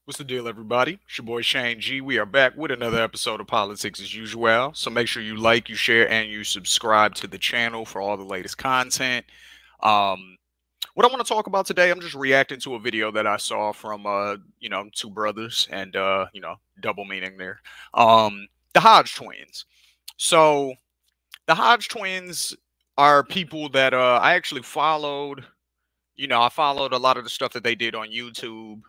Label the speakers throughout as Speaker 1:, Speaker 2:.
Speaker 1: What's the deal, everybody? It's your boy Shane G. We are back with another episode of Politics as usual. So make sure you like, you share, and you subscribe to the channel for all the latest content. Um, what I want to talk about today, I'm just reacting to a video that I saw from two brothers and double meaning there. The Hodge twins. So the Hodge twins are people that I actually followed. I followed a lot of the stuff that they did on YouTube.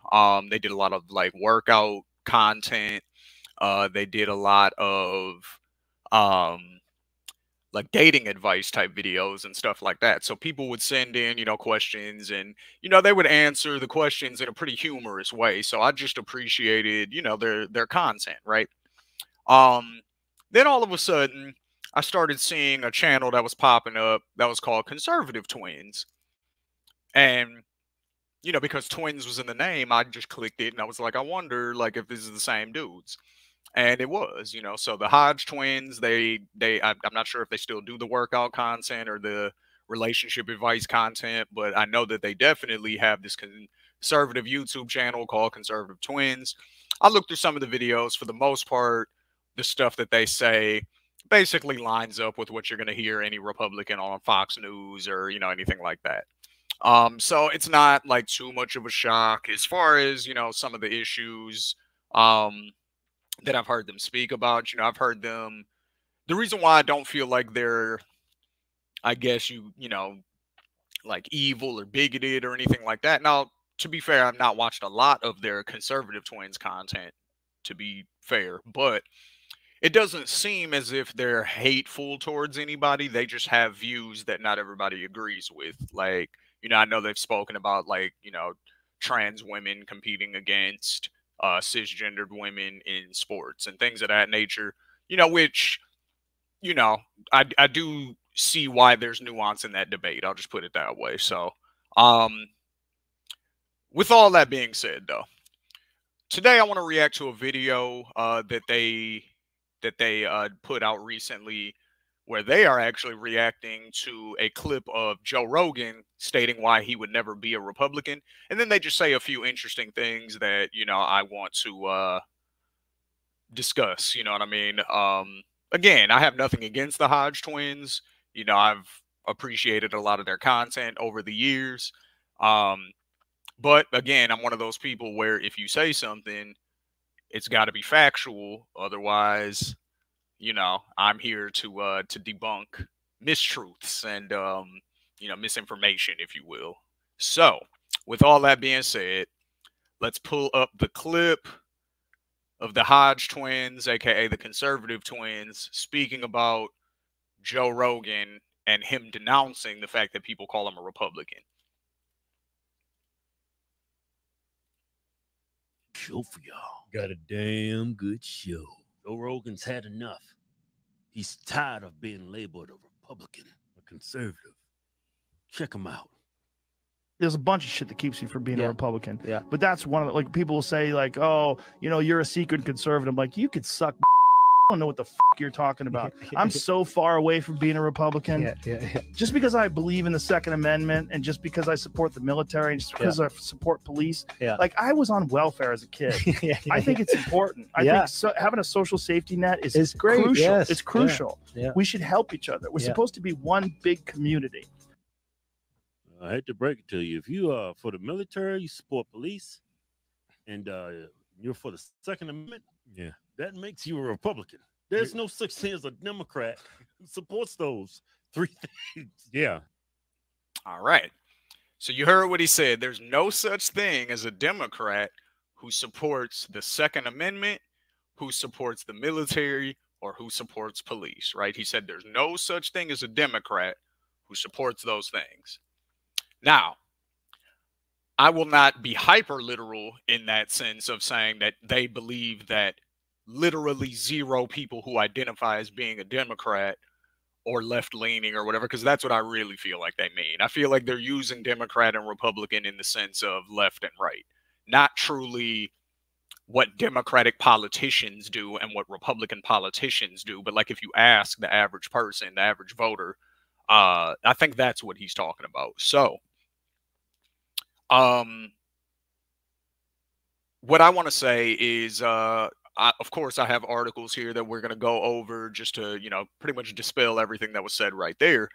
Speaker 1: They did a lot of like workout content. They did a lot of um, like dating advice type videos and stuff like that. So people would send in, questions, and they would answer the questions in a pretty humorous way. So I just appreciated, their content, right? Um, then all of a sudden, I started seeing a channel that was popping up that was called Conservative Twins, and because twins was in the name, I just clicked it and I was like, I wonder like if this is the same dudes. And it was, so the Hodge twins, I'm not sure if they still do the workout content or the relationship advice content, but I know that they definitely have this conservative YouTube channel called Conservative Twins. I looked through some of the videos. For the most part, the stuff that they say basically lines up with what you're going to hear any Republican on Fox News or, anything like that. So it's not like too much of a shock as far as, some of the issues that I've heard them speak about. I've heard them. The reason why I don't feel like they're, I guess like evil or bigoted or anything like that. Now, to be fair, I've not watched a lot of their conservative twins content, to be fair, but it doesn't seem as if they're hateful towards anybody. They just have views that not everybody agrees with. Like, I know they've spoken about like, trans women competing against cisgendered women in sports and things of that nature, which, you know, I do see why there's nuance in that debate. I'll just put it that way. So, um, with all that being said, though, today I want to react to a video that they put out recently, where they are actually reacting to a clip of Joe Rogan stating why he would never be a Republican, and then they just say a few interesting things that I want to discuss. You know what I mean? Again, I have nothing against the Hodge twins. I've appreciated a lot of their content over the years. Um, but again, I'm one of those people where if you say something, it's got to be factual. Otherwise, I'm here to debunk mistruths and misinformation, if you will. So, with all that being said, let's pull up the clip of the Hodge twins, aka the conservative twins, speaking about Joe Rogan and him denouncing the fact that people call him a Republican.
Speaker 2: Show for y'all. Got a damn good show. Joe Rogan's had enough. He's tired of being labeled a Republican, a conservative. Check him out.
Speaker 3: There's a bunch of shit that keeps you from being a Republican.
Speaker 4: Yeah.
Speaker 3: But that's one of the, like, people will say like, oh, you're a secret conservative. Like, you could suck. I don't know what the fuck you're talking about. I'm so far away from being a Republican.
Speaker 4: Yeah.
Speaker 3: Just because I believe in the Second Amendment and just because I support the military and just because I support police.
Speaker 4: Yeah.
Speaker 3: Like, I was on welfare as a kid. I think it's important. I think having a social safety net is
Speaker 4: great.
Speaker 3: crucial.
Speaker 4: Yes.
Speaker 3: It's crucial.
Speaker 4: Yeah.
Speaker 3: We should help each other. We're supposed to be one big community.
Speaker 2: I hate to break it to you. If you are for the military, you support police, and you're for the Second Amendment, that makes you a Republican. There's no such thing as a Democrat who supports those three things. Yeah.
Speaker 1: All right. So you heard what he said. There's no such thing as a Democrat who supports the Second Amendment, who supports the military, or who supports police, right? He said there's no such thing as a Democrat who supports those things. Now, I will not be hyper literal in that sense of saying that they believe that literally zero people who identify as being a Democrat or left leaning or whatever, because that's what I really feel like they mean. I feel like they're using Democrat and Republican in the sense of left and right, not truly what Democratic politicians do and what Republican politicians do. But like if you ask the average person, the average voter, I think that's what he's talking about. So, what I want to say is, of course, I have articles here that we're going to go over just to, pretty much dispel everything that was said right there.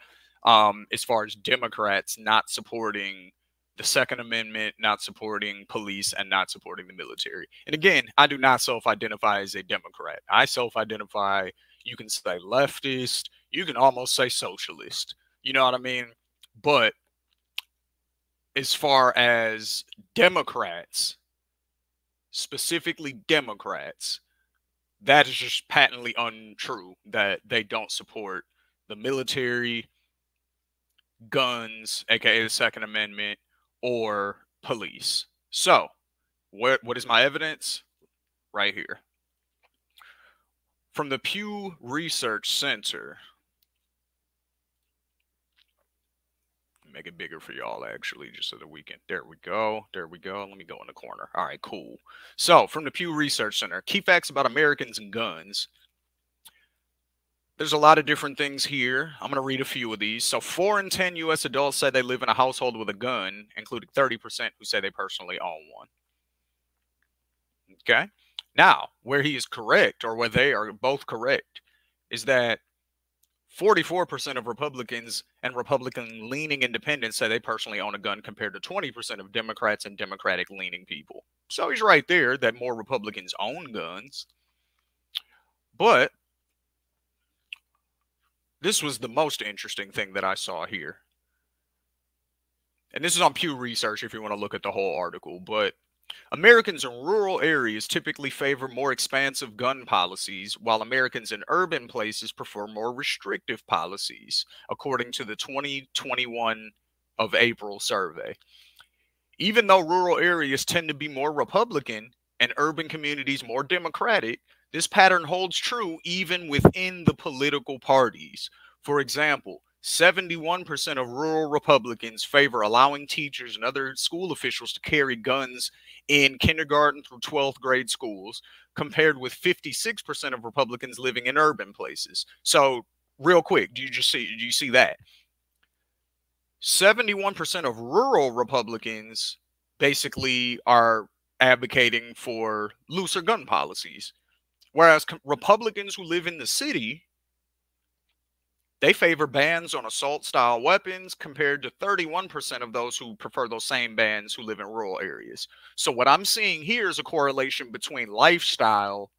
Speaker 1: As far as Democrats not supporting the Second Amendment, not supporting police, and not supporting the military. And again, I do not self-identify as a Democrat. I self-identify, you can say leftist, you can almost say socialist. You know what I mean? But as far as Democrats, specifically Democrats, that is just patently untrue that they don't support the military, guns, aka the Second Amendment, or police. So, what is my evidence? Right here. From the Pew Research Center. Make it bigger for y'all, actually, just so that we can. There we go. There we go. Let me go in the corner. All right, cool. So, from the Pew Research Center, key facts about Americans and guns. There's a lot of different things here. I'm going to read a few of these. So 4 in 10 U.S. adults say they live in a household with a gun, including 30% who say they personally own one. Okay? Now, where he is correct, or where they are both correct, is that 44% of Republicans and Republican-leaning independents say they personally own a gun compared to 20% of Democrats and Democratic-leaning people. So he's right there that more Republicans own guns. But this was the most interesting thing that I saw here. And this is on Pew Research if you want to look at the whole article. But Americans in rural areas typically favor more expansive gun policies, while Americans in urban places prefer more restrictive policies, according to the 2021 of April survey. Even though rural areas tend to be more Republican and urban communities more Democratic, this pattern holds true even within the political parties. For example, 71% of rural Republicans favor allowing teachers and other school officials to carry guns in kindergarten through 12th grade schools, compared with 56% of Republicans living in urban places. So, real quick, do you see that? 71% of rural Republicans basically are advocating for looser gun policies. Whereas Republicans who live in the city, they favor bans on assault-style weapons compared to 31% of those who prefer those same bans who live in rural areas. So what I'm seeing here is a correlation between lifestyle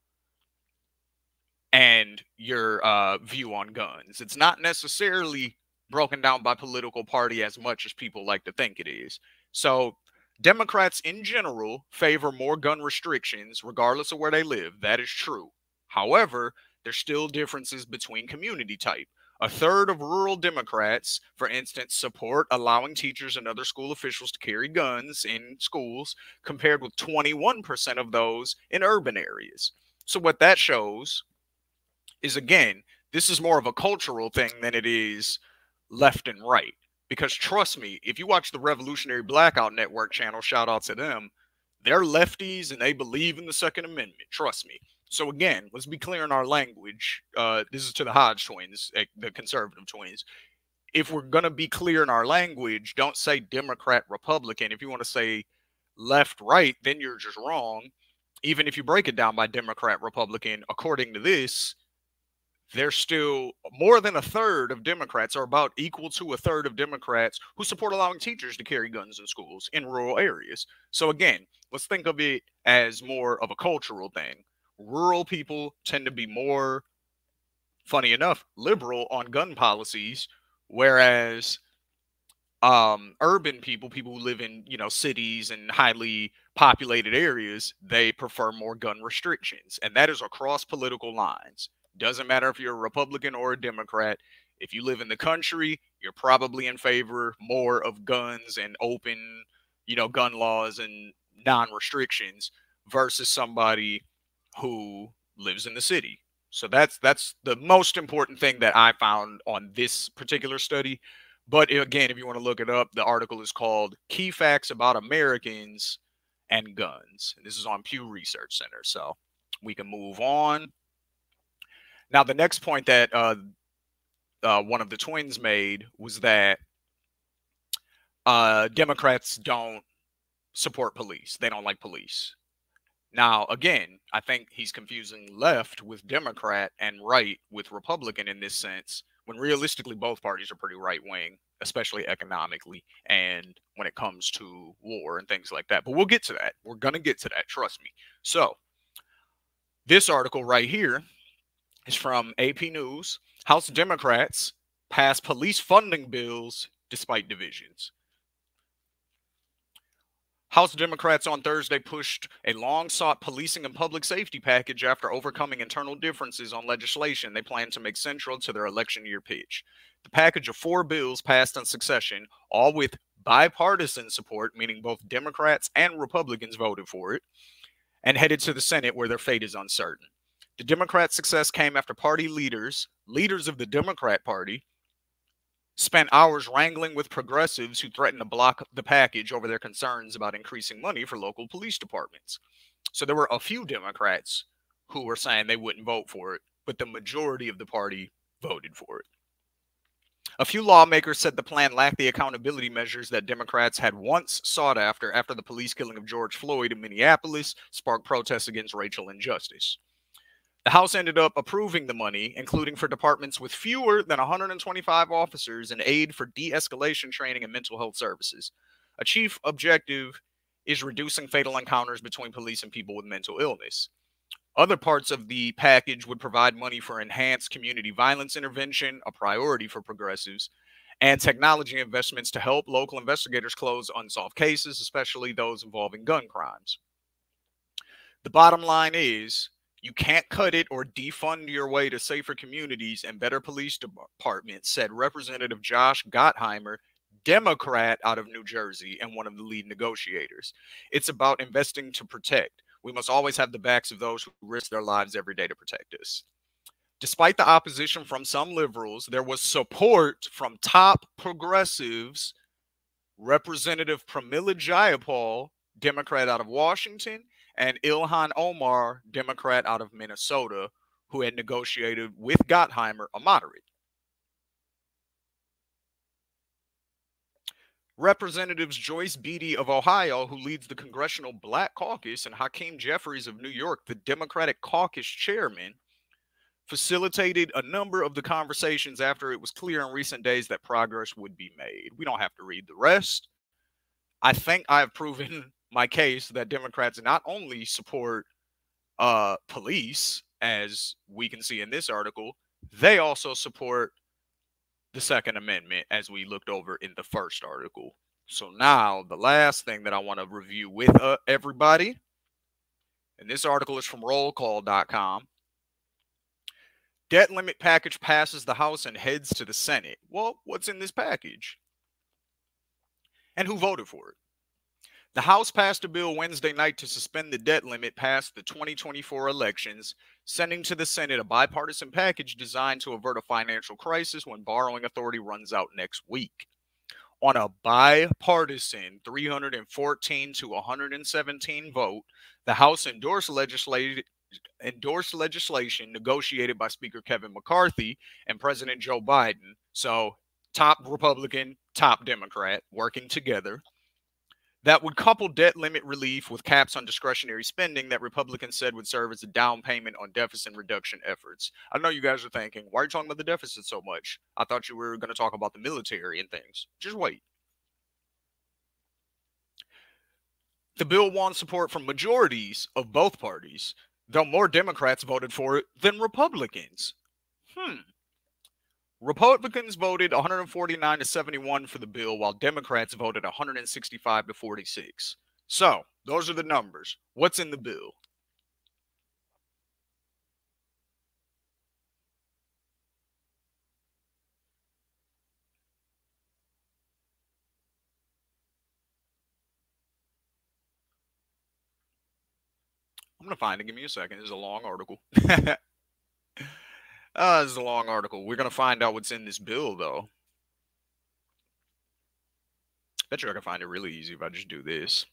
Speaker 1: and your view on guns. It's not necessarily broken down by political party as much as people like to think it is. So Democrats in general favor more gun restrictions regardless of where they live. That is true. However, there's still differences between community type. A third of rural Democrats, for instance, support allowing teachers and other school officials to carry guns in schools, compared with 21% of those in urban areas. So what that shows is, again, this is more of a cultural thing than it is left and right. Because trust me, if you watch the Revolutionary Blackout Network channel, shout out to them, they're lefties and they believe in the Second Amendment. Trust me. So again, let's be clear in our language. This is to the Hodge twins, the conservative twins. If we're going to be clear in our language, don't say Democrat, Republican. If you want to say left, right, then you're just wrong. Even if you break it down by Democrat, Republican, according to this, there's still more than a third of Democrats, or about equal to a third of Democrats, who support allowing teachers to carry guns in schools in rural areas. So again, let's think of it as more of a cultural thing. Rural people tend to be more, funny enough, liberal on gun policies, whereas urban people who live in, cities and highly populated areas, they prefer more gun restrictions. And that is across political lines. Doesn't matter if you're a Republican or a Democrat. If you live in the country, you're probably in favor more of guns and open, gun laws and non-restrictions versus somebody who lives in the city. So that's the most important thing that I found on this particular study. But again, if you want to look it up, the article is called Key Facts About Americans and Guns. And this is on Pew Research Center. So we can move on. Now, the next point that one of the twins made was that Democrats don't support police. They don't like police. Now, again, I think he's confusing left with Democrat and right with Republican in this sense, when realistically both parties are pretty right wing, especially economically and when it comes to war and things like that. But we'll get to that. We're going to get to that. Trust me. So, this article right here is from AP News. House Democrats pass police funding bills despite divisions. House Democrats on Thursday pushed a long-sought policing and public safety package after overcoming internal differences on legislation they plan to make central to their election year pitch. The package of 4 bills passed in succession, all with bipartisan support, meaning both Democrats and Republicans voted for it, and headed to the Senate where their fate is uncertain. The Democrat success came after party leaders of the Democrat Party, spent hours wrangling with progressives who threatened to block the package over their concerns about increasing money for local police departments. So there were a few Democrats who were saying they wouldn't vote for it, but the majority of the party voted for it. A few lawmakers said the plan lacked the accountability measures that Democrats had once sought after the police killing of George Floyd in Minneapolis sparked protests against racial injustice. The House ended up approving the money, including for departments with fewer than 125 officers and aid for de-escalation training and mental health services. A chief objective is reducing fatal encounters between police and people with mental illness. Other parts of the package would provide money for enhanced community violence intervention, a priority for progressives, and technology investments to help local investigators close unsolved cases, especially those involving gun crimes. The bottom line is, you can't cut it or defund your way to safer communities and better police departments, said Representative Josh Gottheimer, Democrat out of New Jersey and one of the lead negotiators. It's about investing to protect. We must always have the backs of those who risk their lives every day to protect us. Despite the opposition from some liberals, there was support from top progressives, Representative Pramila Jayapal, Democrat out of Washington, and Ilhan Omar, Democrat out of Minnesota, who had negotiated with Gottheimer, a moderate. Representatives Joyce Beatty of Ohio, who leads the Congressional Black Caucus, and Hakeem Jeffries of New York, the Democratic Caucus chairman, facilitated a number of the conversations after it was clear in recent days that progress would be made. We don't have to read the rest. I think I have proven my case that Democrats not only support police, as we can see in this article, they also support the Second Amendment, as we looked over in the first article. So now the last thing that I want to review with everybody, and this article is from rollcall.com. Debt limit package passes the House and heads to the Senate. Well, what's in this package? And who voted for it? The House passed a bill Wednesday night to suspend the debt limit past the 2024 elections, sending to the Senate a bipartisan package designed to avert a financial crisis when borrowing authority runs out next week. On a bipartisan 314 to 117 vote, the House endorsed legislation negotiated by Speaker Kevin McCarthy and President Joe Biden. So, top Republican, top Democrat working together. That would couple debt limit relief with caps on discretionary spending that Republicans said would serve as a down payment on deficit reduction efforts. I know you guys are thinking, why are you talking about the deficit so much? I thought you were going to talk about the military and things. Just wait. The bill won support from majorities of both parties, though more Democrats voted for it than Republicans. Republicans voted 149 to 71 for the bill, while Democrats voted 165 to 46. So, those are the numbers. What's in the bill? I'm going to find it. Give me a second. This is a long article. This is a long article. We're going to find out what's in this bill, though. Bet you I can find it really easy if I just do this.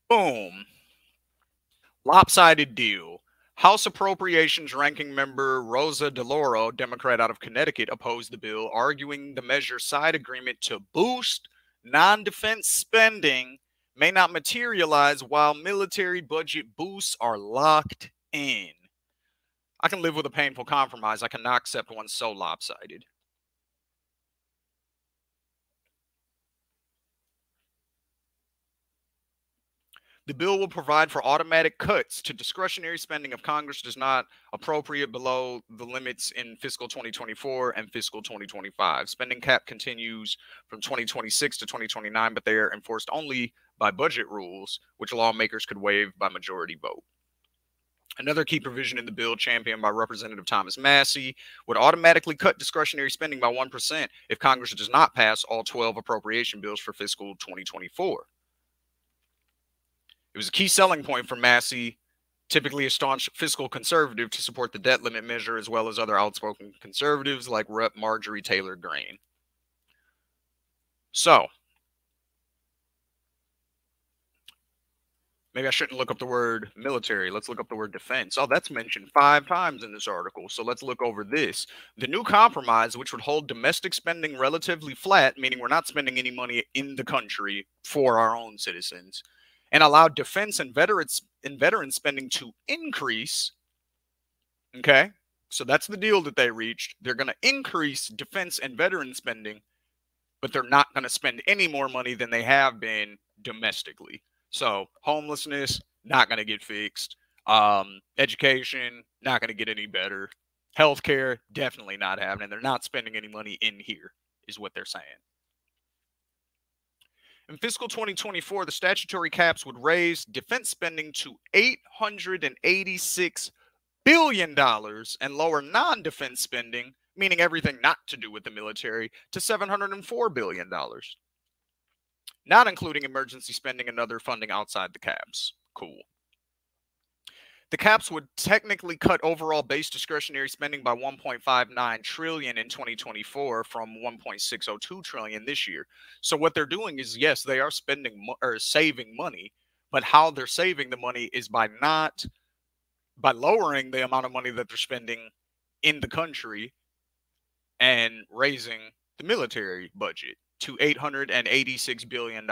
Speaker 1: Boom. Lopsided deal. House Appropriations Ranking Member Rosa DeLauro, Democrat out of Connecticut, opposed the bill, arguing the measure's side agreement to boost non-defense spending may not materialize while military budget boosts are locked in. I can live with a painful compromise. I cannot accept one so lopsided. The bill will provide for automatic cuts to discretionary spending if Congress does not appropriate below the limits in fiscal 2024 and fiscal 2025. Spending cap continues from 2026 to 2029, but they are enforced only by budget rules, which lawmakers could waive by majority vote. Another key provision in the bill, championed by Representative Thomas Massie, would automatically cut discretionary spending by 1% if Congress does not pass all 12 appropriation bills for fiscal 2024. It was a key selling point for Massie, typically a staunch fiscal conservative, to support the debt limit measure, as well as other outspoken conservatives like Rep. Marjorie Taylor Greene. So, maybe I shouldn't look up the word military. Let's look up the word defense. Oh, that's mentioned 5 times in this article. So let's look over this. The new compromise, which would hold domestic spending relatively flat, meaning we're not spending any money in the country for our own citizens, and allow defense and veteran spending to increase. Okay, so that's the deal that they reached. They're going to increase defense and veteran spending, but they're not going to spend any more money than they have been domestically. So homelessness, not going to get fixed. Education, not going to get any better. Healthcare, definitely not happening. They're not spending any money in here, is what they're saying. In fiscal 2024, the statutory caps would raise defense spending to $886 billion and lower non-defense spending, meaning everything not to do with the military, to $704 billion, not including emergency spending and other funding outside the caps. Cool. The caps would technically cut overall base discretionary spending by $1.59 trillion in 2024 from $1.602 trillion this year. So what they're doing is, yes, they are spending or saving money, but how they're saving the money is by lowering the amount of money that they're spending in the country and raising the military budget to $886 billion.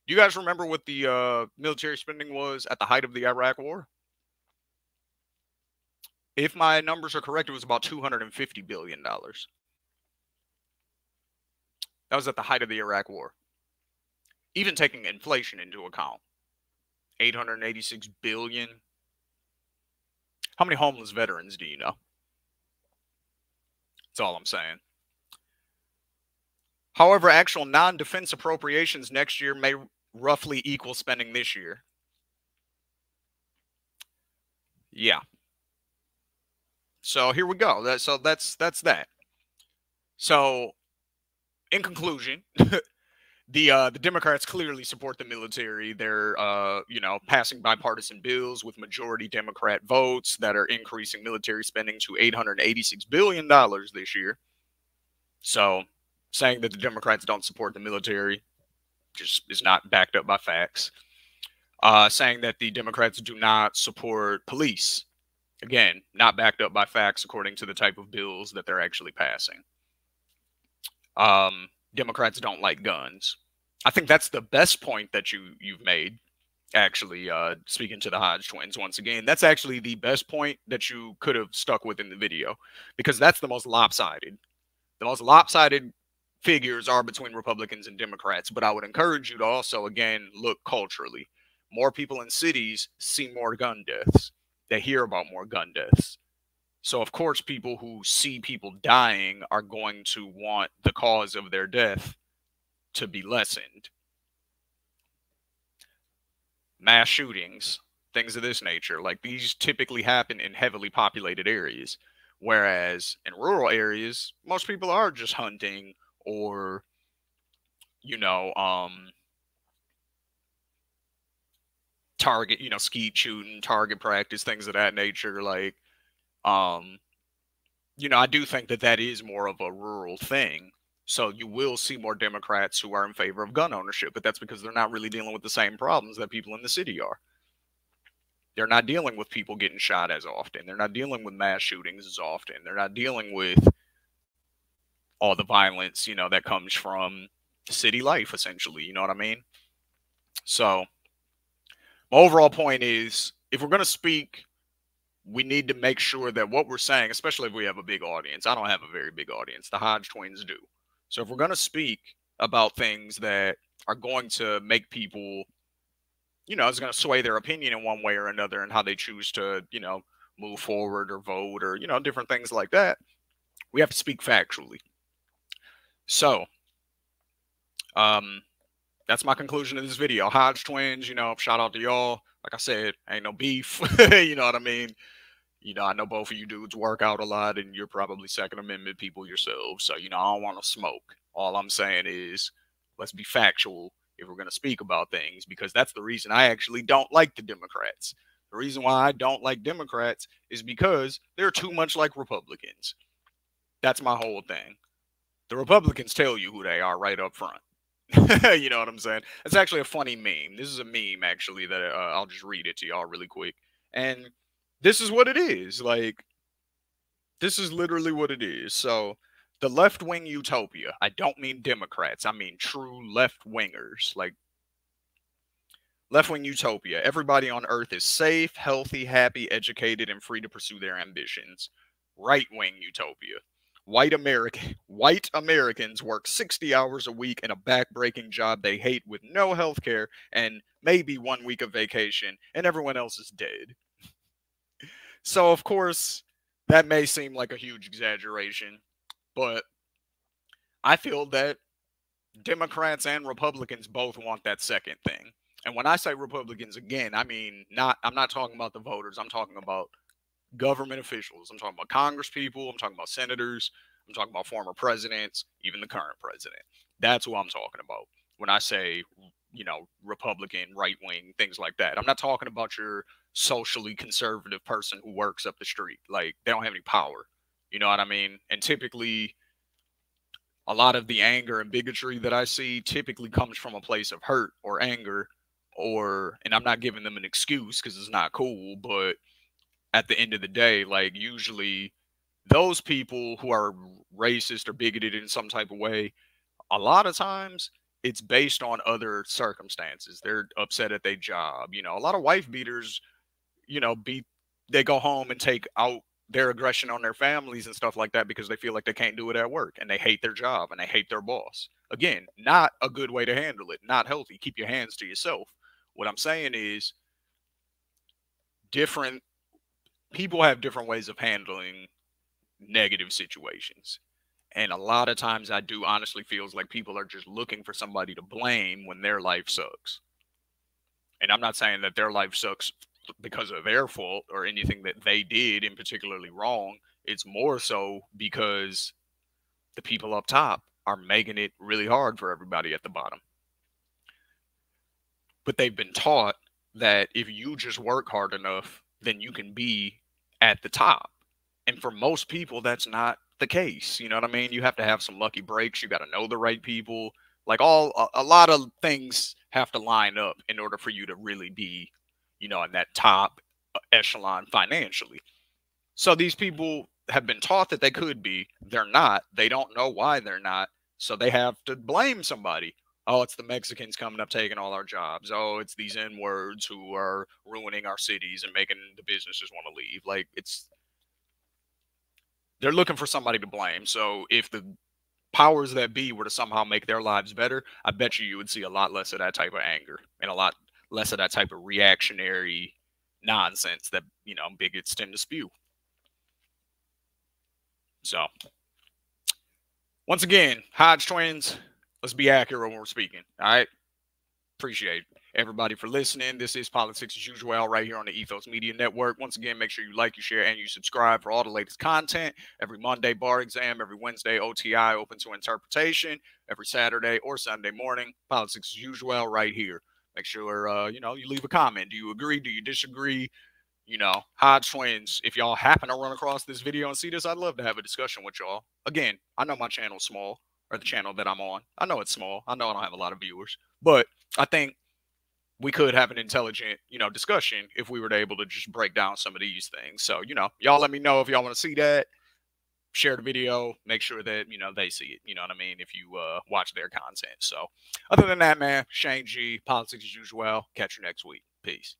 Speaker 1: Do you guys remember what the military spending was at the height of the Iraq War? If my numbers are correct, it was about $250 billion. That was at the height of the Iraq War. Even taking inflation into account. $886 billion. How many homeless veterans do you know? That's all I'm saying. However, actual non-defense appropriations next year may roughly equal spending this year. Yeah. So here we go. That's that. So, in conclusion, the Democrats clearly support the military. They're passing bipartisan bills with majority Democrat votes that are increasing military spending to $886 billion this year. So, saying that the Democrats don't support the military just is not backed up by facts. Saying that the Democrats do not support police, again, not backed up by facts according to the type of bills that they're actually passing. Democrats don't like guns. I think that's the best point that you've made, actually, speaking to the Hodge twins once again. That's actually the best point that you could have stuck with in the video, because that's the most lopsided. The most lopsided figures are between Republicans and Democrats, but I would encourage you to also, again, look culturally. More people in cities see more gun deaths. They hear about more gun deaths. So, of course, people who see people dying are going to want the cause of their death to be lessened. Mass shootings, things of this nature, like these typically happen in heavily populated areas, whereas in rural areas, most people are just hunting or, target, skeet shooting, target practice, things of that nature. Like, I do think that is more of a rural thing. So you will see more Democrats who are in favor of gun ownership, but that's because they're not really dealing with the same problems that people in the city are. They're not dealing with people getting shot as often. They're not dealing with mass shootings as often. They're not dealing with all the violence, that comes from city life, essentially. You know what I mean? So my overall point is, if we're going to speak, we need to make sure that what we're saying, especially if we have a big audience — I don't have a very big audience, the Hodge twins do. So if we're going to speak about things that are going to make people, it's going to sway their opinion in one way or another and how they choose to, move forward or vote or, different things like that, we have to speak factually. So, that's my conclusion of this video. Hodge twins, shout out to y'all. Like I said, ain't no beef. You know what I mean? I know both of you dudes work out a lot and you're probably Second Amendment people yourselves. So, I don't want to smoke. All I'm saying is, let's be factual if we're going to speak about things, because that's the reason I actually don't like the Democrats. The reason why I don't like Democrats is because they're too much like Republicans. That's my whole thing. The Republicans tell you who they are right up front. You know what I'm saying? It's actually a funny meme. This is a meme, actually, that I'll just read it to y'all really quick. And this is what it is. Like, this is literally what it is. So, the left-wing utopia. I don't mean Democrats. I mean true left-wingers. Like, left-wing utopia. Everybody on Earth is safe, healthy, happy, educated, and free to pursue their ambitions. Right-wing utopia. White Americans work 60 hours a week in a back-breaking job they hate with no health care and maybe 1 week of vacation, and everyone else is dead. So, of course, that may seem like a huge exaggeration, but I feel that Democrats and Republicans both want that second thing. And when I say Republicans, again, I mean, I'm not talking about the voters. I'm talking about government officials. I'm talking about Congress people. I'm talking about senators. I'm talking about former presidents, even the current president. That's who I'm talking about when I say, Republican, right wing, things like that. I'm not talking about your socially conservative person who works up the street. Like, they don't have any power. You know what I mean? And typically, a lot of the anger and bigotry that I see typically comes from a place of hurt or anger, and I'm not giving them an excuse because it's not cool, but at the end of the day, like, usually those people who are racist or bigoted in some type of way, a lot of times it's based on other circumstances. They're upset at their job. A lot of wife beaters, they go home and take out their aggression on their families and stuff like that because they feel like they can't do it at work and they hate their job and they hate their boss. Again, not a good way to handle it. Not healthy. Keep your hands to yourself. What I'm saying is, different people have different ways of handling negative situations. And a lot of times I do honestly feels like people are just looking for somebody to blame when their life sucks. And I'm not saying that their life sucks because of their fault or anything that they did in particularly wrong. It's more so because the people up top are making it really hard for everybody at the bottom. But they've been taught that if you just work hard enough, then you can be at the top. And for most people, that's not the case. You know what I mean? You have to have some lucky breaks. You got to know the right people. Like, a lot of things have to line up in order for you to really be, in that top echelon financially. So these people have been taught that they could be. They're not. They don't know why they're not. So they have to blame somebody. Oh, it's the Mexicans coming up taking all our jobs. Oh, it's these N-words who are ruining our cities and making the businesses want to leave. Like, they're looking for somebody to blame. So if the powers that be were to somehow make their lives better, I bet you would see a lot less of that type of anger and a lot less of that type of reactionary nonsense that, bigots tend to spew. So, once again, Hodge twins, let's be accurate when we're speaking. All right? Appreciate everybody for listening. This is Politics as Usual right here on the Ethos Media Network. Once again, make sure you like, you share, and you subscribe for all the latest content. Every Monday, bar exam. Every Wednesday, OTI, open to interpretation. Every Saturday or Sunday morning, Politics as Usual right here. Make sure, you leave a comment. Do you agree? Do you disagree? Hodge twins, if y'all happen to run across this video and see this, I'd love to have a discussion with y'all. Again, I know my channel's small, or the channel that I'm on. I know it's small. I know I don't have a lot of viewers. But I think we could have an intelligent, discussion if we were able to just break down some of these things. So, y'all let me know if y'all want to see that. share the video, make sure that, you know, they see it. You know what I mean? If you watch their content. So other than that, man, Shane G, politics as usual. Catch you next week. Peace.